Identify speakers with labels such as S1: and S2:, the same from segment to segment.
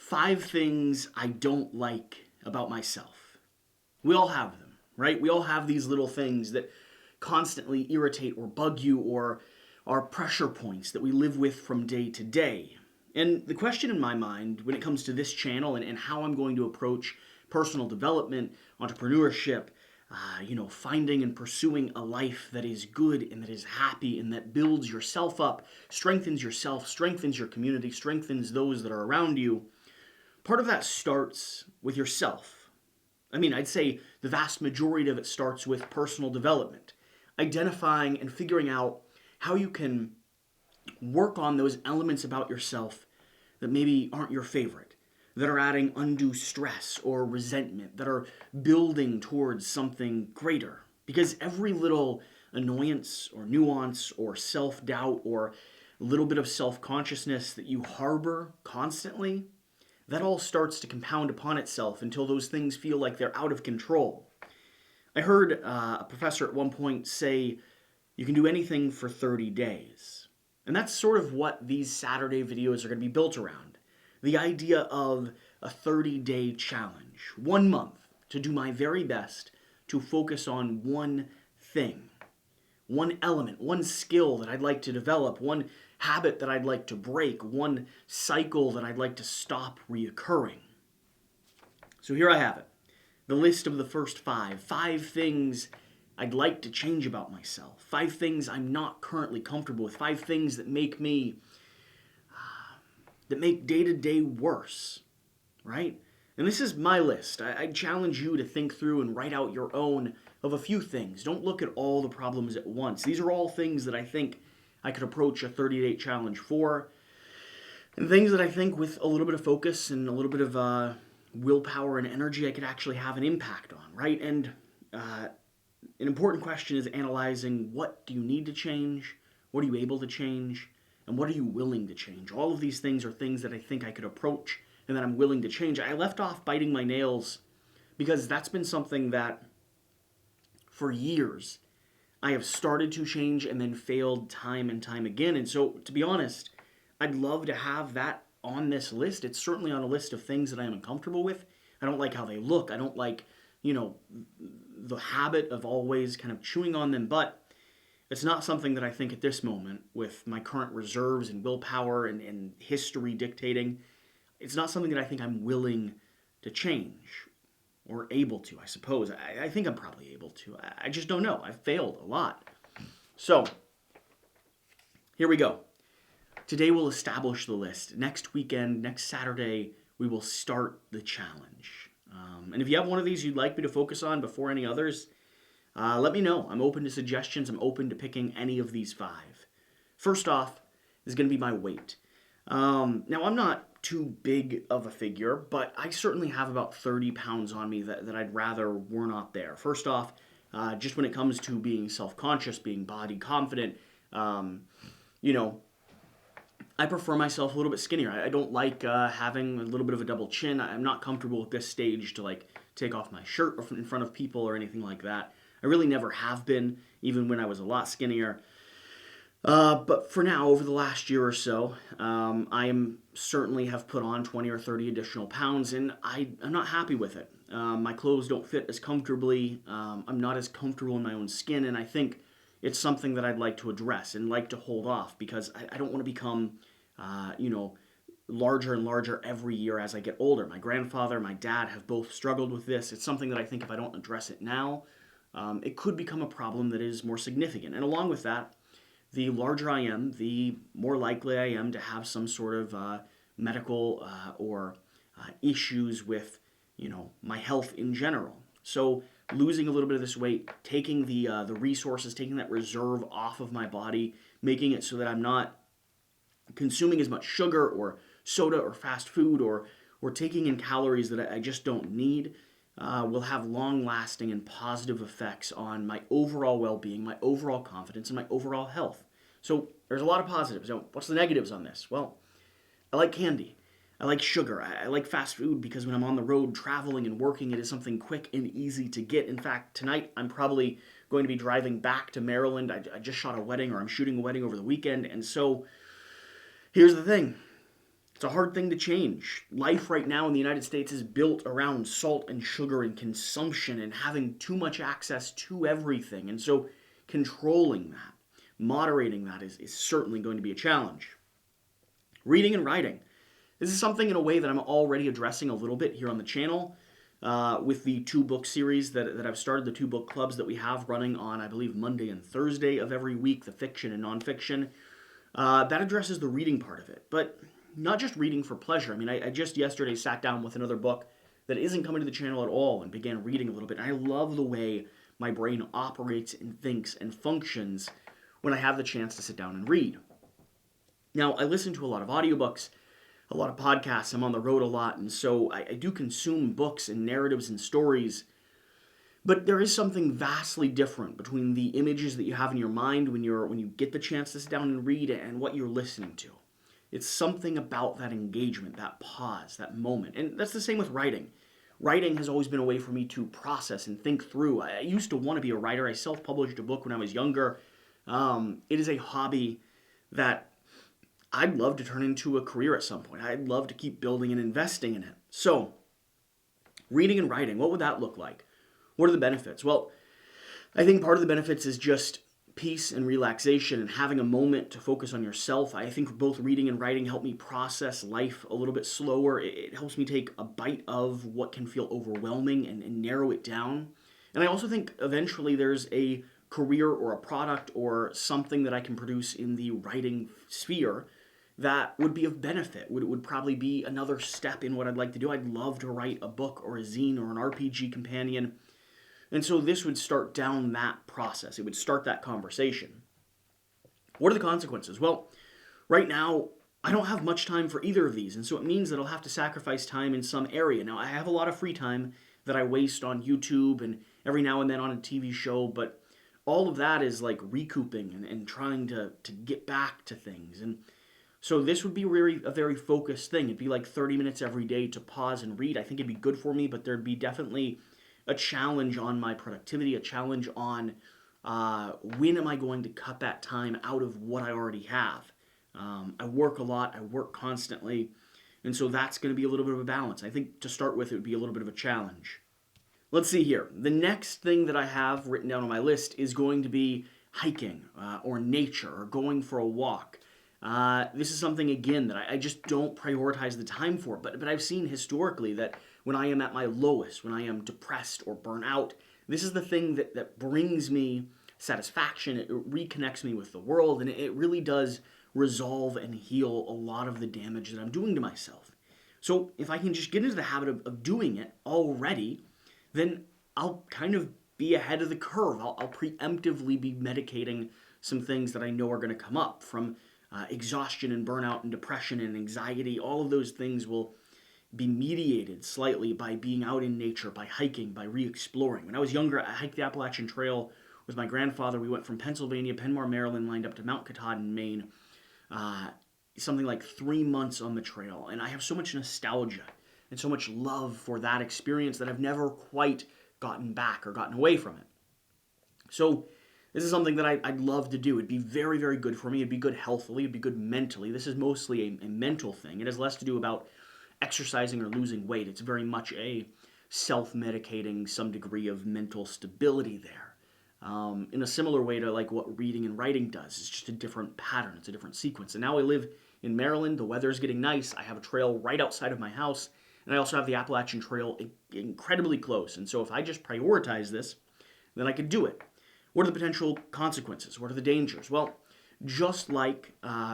S1: 5 things I don't like about myself. We all have them, right? We all have these little things that constantly irritate or bug you or are pressure points that we live with from day to day. And the question in my mind when it comes to this channel and how I'm going to approach personal development, entrepreneurship, finding and pursuing a life that is good and that is happy and that builds yourself up, strengthens yourself, strengthens your community, strengthens those that are around you. Part of that starts with yourself. I'd say the vast majority of it starts with personal development, identifying and figuring out how you can work on those elements about yourself that maybe aren't your favorite, that are adding undue stress or resentment, that are building towards something greater. Because every little annoyance or nuance or self-doubt or a little bit of self-consciousness that you harbor constantly, that all starts to compound upon itself until those things feel like they're out of control. I heard a professor at one point say, you can do anything for 30 days. And that's sort of what these Saturday videos are going to be built around. The idea of a 30-day challenge, 1 month, to do my very best to focus on one thing, one element, one skill that I'd like to develop, one habit that I'd like to break, one cycle that I'd like to stop reoccurring. So here I have it, the list of the first 5 things I'd like to change about myself, 5 things I'm not currently comfortable with, 5 things that make day-to-day worse, right? And this is my list. I challenge you to think through and write out your own of a few things. Don't look at all the problems at once. These are all things that I think I could approach a 30-day challenge for, and things that I think with a little bit of focus and a little bit of willpower and energy I could actually have an impact on, right? And an important question is analyzing, what do you need to change? What are you able to change? And what are you willing to change? All of these things are things that I think I could approach and that I'm willing to change. I left off biting my nails because that's been something that for years I have started to change and then failed time and time again. And so, to be honest, I'd love to have that on this list. It's certainly on a list of things that I am uncomfortable with. I don't like how they look. I don't like, the habit of always kind of chewing on them. But it's not something that I think at this moment, with my current reserves and willpower and history dictating, it's not something that I think I'm willing to change. Or able to, I suppose. I think I'm probably able to. I just don't know. I've failed a lot. So, here we go. Today we'll establish the list. Next weekend, next Saturday, we will start the challenge. And if you have one of these you'd like me to focus on before any others, let me know. I'm open to suggestions. I'm open to picking any of these 5. First off is going to be my weight. Now, I'm not too big of a figure, but I certainly have about 30 pounds on me that I'd rather were not there. First off, just when it comes to being self-conscious, being body confident, I prefer myself a little bit skinnier. I don't like having a little bit of a double chin. I'm not comfortable at this stage to take off my shirt in front of people or anything like that. I really never have been, even when I was a lot skinnier. But for now, over the last year or so, I certainly have put on 20 or 30 additional pounds, and I'm not happy with it. My clothes don't fit as comfortably. I'm not as comfortable in my own skin, and I think it's something that I'd like to address and like to hold off because I don't want to become, larger and larger every year as I get older. My grandfather, my dad have both struggled with this. It's something that I think if I don't address it now, it could become a problem that is more significant. And along with that, the larger I am, the more likely I am to have some sort of medical or issues with, my health in general. So losing a little bit of this weight, taking the resources, taking that reserve off of my body, making it so that I'm not consuming as much sugar or soda or fast food or taking in calories that I just don't need, will have long-lasting and positive effects on my overall well-being, my overall confidence, and my overall health. So there's a lot of positives. Now, what's the negatives on this? Well, I like candy. I like sugar. I like fast food because when I'm on the road traveling and working, it is something quick and easy to get. In fact, tonight I'm probably going to be driving back to Maryland. I just shot a wedding, or I'm shooting a wedding over the weekend. And so here's the thing. It's a hard thing to change. Life right now in the United States is built around salt and sugar and consumption and having too much access to everything. And so controlling that, moderating that is certainly going to be a challenge. Reading and writing. This is something in a way that I'm already addressing a little bit here on the channel with the 2-book series that I've started, the 2 book clubs that we have running on, I believe, Monday and Thursday of every week, the fiction and nonfiction. That addresses the reading part of it, but not just reading for pleasure. I mean, I just yesterday sat down with another book that isn't coming to the channel at all and began reading a little bit. And I love the way my brain operates and thinks and functions when I have the chance to sit down and read. Now, I listen to a lot of audiobooks, a lot of podcasts. I'm on the road a lot, and so I do consume books and narratives and stories. But there is something vastly different between the images that you have in your mind when you get the chance to sit down and read and what you're listening to. It's something about that engagement, that pause, that moment. And that's the same with writing. Writing has always been a way for me to process and think through. I used to want to be a writer. I self-published a book when I was younger. It is a hobby that I'd love to turn into a career at some point. I'd love to keep building and investing in it. So, reading and writing, what would that look like? What are the benefits? Well, I think part of the benefits is just peace and relaxation and having a moment to focus on yourself. I think both reading and writing help me process life a little bit slower. It helps me take a bite of what can feel overwhelming and narrow it down. And I also think eventually there's a career or a product or something that I can produce in the writing sphere that would be of benefit, would probably be another step in what I'd like to do. I'd love to write a book or a zine or an RPG companion. And so this would start down that process. It would start that conversation. What are the consequences? Well, right now, I don't have much time for either of these, and so it means that I'll have to sacrifice time in some area. Now, I have a lot of free time that I waste on YouTube and every now and then on a TV show, but all of that is like recouping and trying to get back to things. And so this would be a very focused thing. It'd be like 30 minutes every day to pause and read. I think it'd be good for me, but there'd be definitely a challenge on my productivity, a challenge on when am I going to cut that time out of what I already have. I work a lot, I work constantly, and so that's going to be a little bit of a balance. I think to start with, it would be a little bit of a challenge. Let's see here. The next thing that I have written down on my list is going to be hiking or nature or going for a walk. This is something, again, that I just don't prioritize the time for, but I've seen historically that when I am at my lowest, when I am depressed or burnt out, this is the thing that brings me satisfaction. It reconnects me with the world, and it really does resolve and heal a lot of the damage that I'm doing to myself. So if I can just get into the habit of doing it already, then I'll kind of be ahead of the curve. I'll preemptively be medicating some things that I know are going to come up from exhaustion and burnout and depression and anxiety. All of those things will be mediated slightly by being out in nature, by hiking, by re-exploring. When I was younger, I hiked the Appalachian Trail with my grandfather. We went from Pennsylvania, Penmar, Maryland, lined up to Mount Katahdin, Maine. Something like 3 months on the trail. And I have so much nostalgia and so much love for that experience that I've never quite gotten back or gotten away from it. So this is something that I'd love to do. It'd be very, very good for me. It'd be good healthily. It'd be good mentally. This is mostly a mental thing. It has less to do about exercising or losing weight. It's very much a self-medicating, some degree of mental stability there. In a similar way to like what reading and writing does. It's just a different pattern. It's a different sequence. And now I live in Maryland. The weather is getting nice. I have a trail right outside of my house. And I also have the Appalachian Trail incredibly close. And so if I just prioritize this, then I could do it. What are the potential consequences? What are the dangers? Well, just like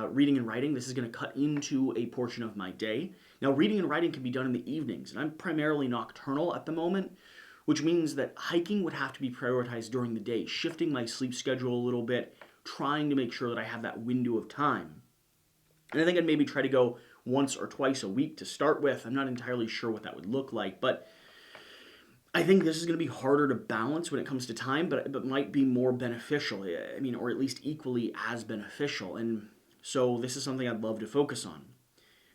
S1: reading and writing, this is going to cut into a portion of my day. Now, reading and writing can be done in the evenings, and I'm primarily nocturnal at the moment, which means that hiking would have to be prioritized during the day, shifting my sleep schedule a little bit, trying to make sure that I have that window of time. And I think I'd maybe try to go once or twice a week to start with. I'm not entirely sure what that would look like, but I think this is going to be harder to balance when it comes to time, but might be more beneficial. I mean, or at least equally as beneficial. And so this is something I'd love to focus on.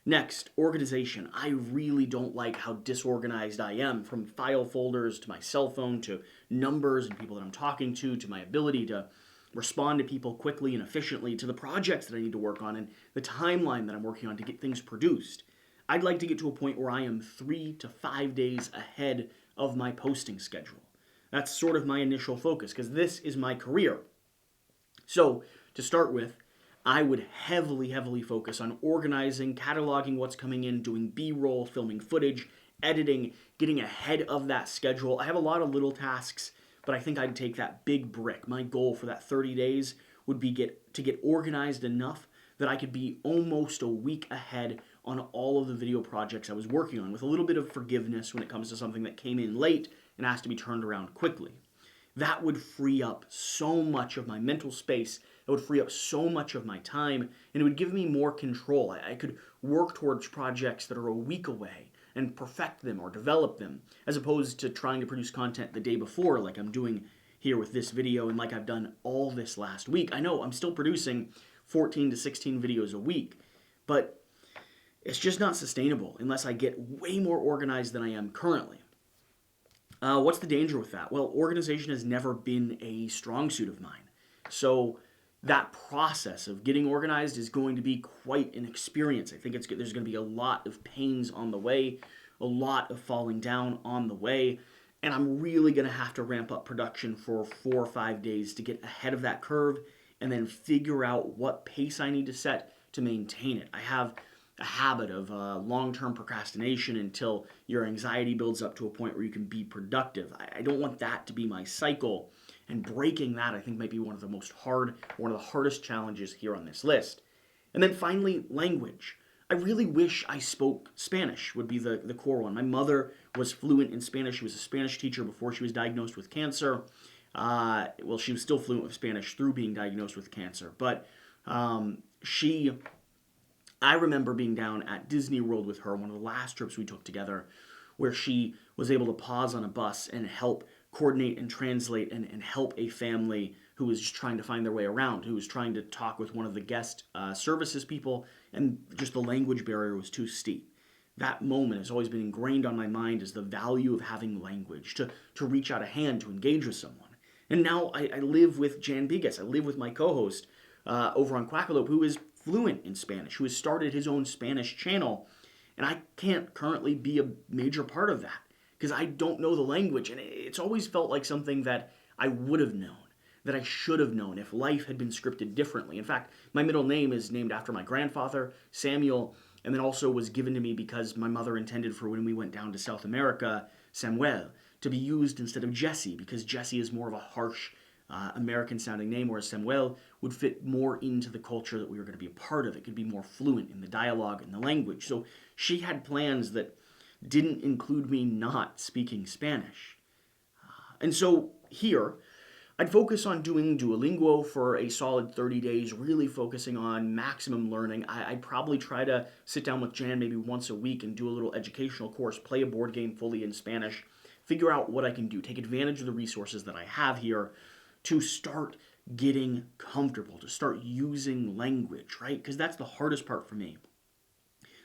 S1: Next, organization. I really don't like how disorganized I am, from file folders to my cell phone to numbers and people that I'm talking to my ability to respond to people quickly and efficiently, to the projects that I need to work on and the timeline that I'm working on to get things produced. I'd like to get to a point where I am 3 to 5 days ahead of my posting schedule. That's sort of my initial focus because this is my career. So, to start with, I would heavily focus on organizing, cataloging what's coming in, doing B-roll, filming footage, editing, getting ahead of that schedule. I have a lot of little tasks, but I think I'd take that big brick. My goal for that 30 days would be to get organized enough that I could be almost a week ahead on all of the video projects I was working on, with a little bit of forgiveness when it comes to something that came in late and has to be turned around quickly. That would free up so much of my mental space. It would free up so much of my time, and it would give me more control. I could work towards projects that are a week away and perfect them or develop them, as opposed to trying to produce content the day before like I'm doing here with this video and like I've done all this last week. I know I'm still producing 14 to 16 videos a week, but it's just not sustainable unless I get way more organized than I am currently. What's the danger with that? Well, organization has never been a strong suit of mine. So that process of getting organized is going to be quite an experience. I think there's going to be a lot of pains on the way, a lot of falling down on the way, and I'm really going to have to ramp up production for 4 or 5 days to get ahead of that curve and then figure out what pace I need to set to maintain it. I have a habit of long-term procrastination until your anxiety builds up to a point where you can be productive. I don't want that to be my cycle, and breaking that I think might be one of the hardest challenges here on this list. And then finally, language. I really wish I spoke Spanish would be the core one. My mother was fluent in Spanish. She was a Spanish teacher before she was diagnosed with cancer. Well, she was still fluent with Spanish through being diagnosed with cancer, but I remember being down at Disney World with her, one of the last trips we took together, where she was able to pause on a bus and help coordinate and translate and help a family who was just trying to find their way around, who was trying to talk with one of the guest services people, and just the language barrier was too steep. That moment has always been ingrained on my mind as the value of having language, to reach out a hand, to engage with someone. And now I live with Jan Bigas. I live with my co-host over on Quackalope, who is fluent in Spanish, who has started his own Spanish channel, and I can't currently be a major part of that because I don't know the language, and it's always felt like something that I would have known, that I should have known if life had been scripted differently. In fact, my middle name is named after my grandfather, Samuel, and then also was given to me because my mother intended for when we went down to South America, Samuel, to be used instead of Jesse, because Jesse is more of a harsh American-sounding name, whereas Samuel would fit more into the culture that we were going to be a part of. It could be more fluent in the dialogue and the language. So she had plans that didn't include me not speaking Spanish. And so here, I'd focus on doing Duolingo for a solid 30 days, really focusing on maximum learning. I'd probably try to sit down with Jan maybe once a week and do a little educational course, play a board game fully in Spanish, figure out what I can do, take advantage of the resources that I have here to start getting comfortable, to start using language, right? Because that's the hardest part for me.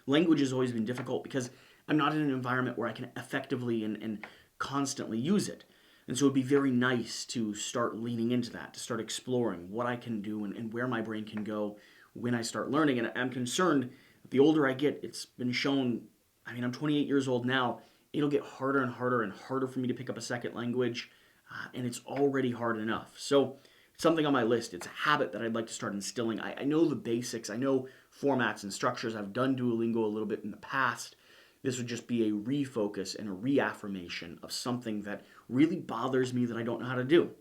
S1: Language has always been difficult because I'm not in an environment where I can effectively and constantly use it. And so it'd be very nice to start leaning into that, to start exploring what I can do and where my brain can go when I start learning. And I'm concerned the older I get, it's been shown, I'm 28 years old now, it'll get harder and harder and harder for me to pick up a second language. And it's already hard enough. So it's something on my list. It's a habit that I'd like to start instilling. I know the basics. I know formats and structures. I've done Duolingo a little bit in the past. This would just be a refocus and a reaffirmation of something that really bothers me that I don't know how to do.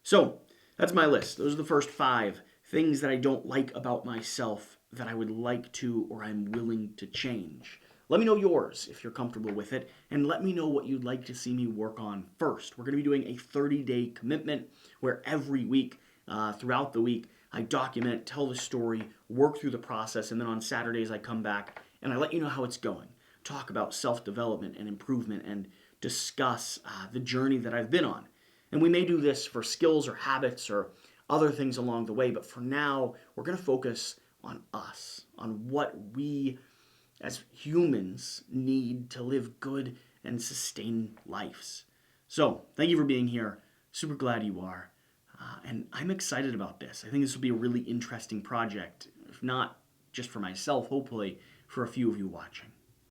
S1: So that's my list. Those are the first 5 things that I don't like about myself that I would like to or I'm willing to change. Let me know yours if you're comfortable with it, and let me know what you'd like to see me work on first. We're going to be doing a 30-day commitment where every week, throughout the week, I document, tell the story, work through the process, and then on Saturdays I come back and I let you know how it's going. Talk about self-development and improvement and discuss the journey that I've been on. And we may do this for skills or habits or other things along the way, but for now, we're going to focus on us, on what we as humans need to live good and sustain lives. So, thank you for being here. Super glad you are. And I'm excited about this. I think this will be a really interesting project, if not just for myself, hopefully for a few of you watching.